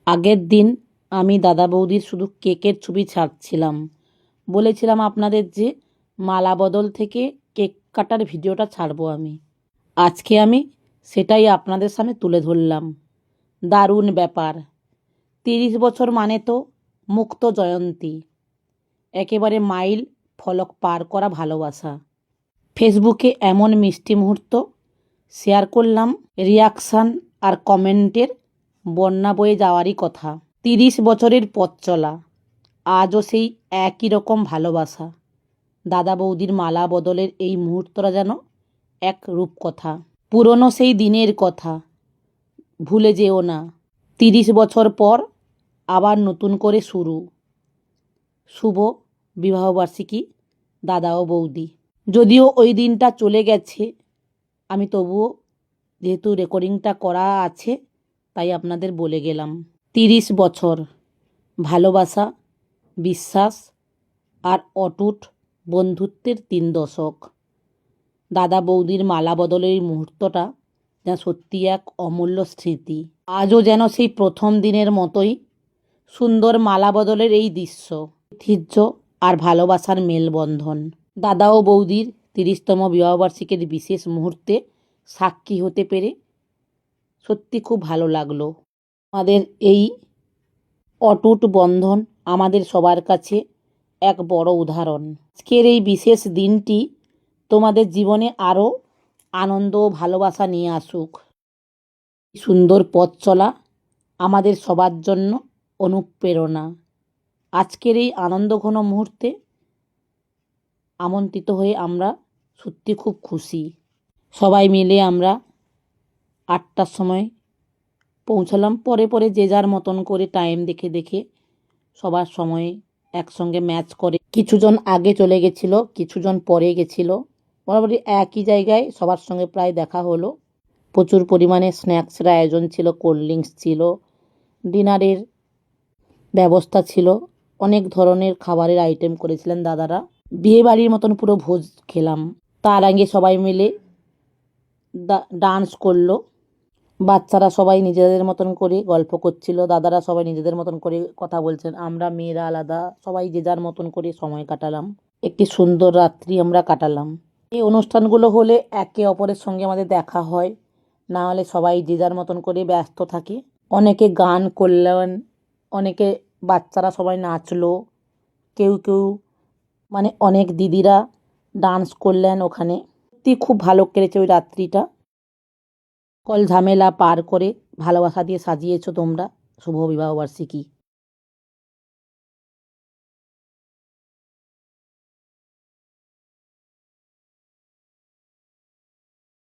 আগের দিন আমি দাদা বৌদির শুধু কেকের ছবি ছাড়ছিলাম। বলেছিলাম আপনাদের যে মালা বদল থেকে কেক কাটার ভিডিওটা ছাড়বো আমি। আজকে আমি সেটাই আপনাদের সামনে তুলে ধরলাম। দারুণ ব্যাপার। 30 বছর মানে তো মুক্ত জয়ন্তী। একেবারে মাইল ফলক পার করা ভালোবাসা। ফেসবুকে এমন মিষ্টি মুহূর্ত শেয়ার করলাম, রিয়াকশান আর কমেন্টের বন্যা বয়ে যাওয়ারই কথা। 30 বছরের পথ চলা, আজও সেই একই রকম ভালোবাসা। দাদা বৌদির মালা বদলের এই মুহূর্তটা যেন এক রূপকথা, পুরনো সেই দিনের কথা। ভুলে যেও না, 30 বছর পর আবার নতুন করে শুরু। শুভ বিবাহবার্ষিকী দাদা ও বৌদি। যদিও ওই দিনটা চলে গেছে, আমি তবুও যেহেতু রেকর্ডিংটা করা আছে তাই আপনাদের বলে গেলাম। 30 বছর ভালোবাসা, বিশ্বাস আর অটুট বন্ধুত্বের 3 দশক। দাদা বৌদির মালা বদলের এই মুহূর্তটা যেন সত্যি এক অমূল্য স্মৃতি। আজও যেন সেই প্রথম দিনের মতোই সুন্দর মালা বদলের এই দৃশ্য, ঐতিহ্য আর ভালোবাসার মেলবন্ধন। দাদা ও বৌদির 30তম বিবাহবার্ষিকীর বিশেষ মুহূর্তে সাক্ষী হতে পেরে সত্যি খুব ভালো লাগলো। আমাদের এই অটুট বন্ধন আমাদের সবার কাছে এক বড় উদাহরণ। আজকের এই বিশেষ দিনটি তোমাদের জীবনে আরও আনন্দ ও ভালোবাসা নিয়ে আসুক। সুন্দর পথ চলা আমাদের সবার জন্য অনুপ্রেরণা। আজকের এই আনন্দঘন মুহূর্তে আমন্ত্রিত হয়ে আমরা সত্যি খুব খুশি। সবাই মিলে আমরা 8টার সময় পৌঁছালাম। পরে যে যার মতন করে টাইম দেখে দেখে সবার সময় একসঙ্গে ম্যাচ করে কিছুজন আগে চলে গেছিল, কিছুজন পরে গেছিল। মোটামুটি একই জায়গায় সবার সঙ্গে প্রায় দেখা হলো। প্রচুর পরিমাণে স্ন্যাক্সের আয়োজন ছিল, কোল্ড ড্রিঙ্কস ছিল, ডিনারের ব্যবস্থা ছিল, অনেক ধরনের খাবারের আইটেম করেছিলেন দাদারা। বিয়ে বাড়ির মতন পুরো ভোজ খেলাম। তার আগে সবাই মিলে ডান্স করলো। বাচ্চারা সবাই নিজেদের মতন করে গল্প করছিল, দাদারা সবাই নিজেদের মতন করে কথা বলছেন, আমরা মেয়েরা আলাদা, সবাই যে যার মতন করে সময় কাটালাম। একটি সুন্দর রাত্রি আমরা কাটালাম। এই অনুষ্ঠানগুলো হলে একে অপরের সঙ্গে আমাদের দেখা হয়, না হলে সবাই যে যার মতন করে ব্যস্ত থাকে। অনেকে গান করলেন, অনেকে বাচ্চারা সবাই নাচলো, কেউ মানে অনেক দিদিরা ডান্স করলেন ওখানে। সত্যি খুব ভালো কেটেছে ওই রাত্রিটা। সকল ঝামেলা পার করে ভালোবাসা দিয়ে সাজিয়েছো তোমরা শুভ বিবাহবার্ষিকী।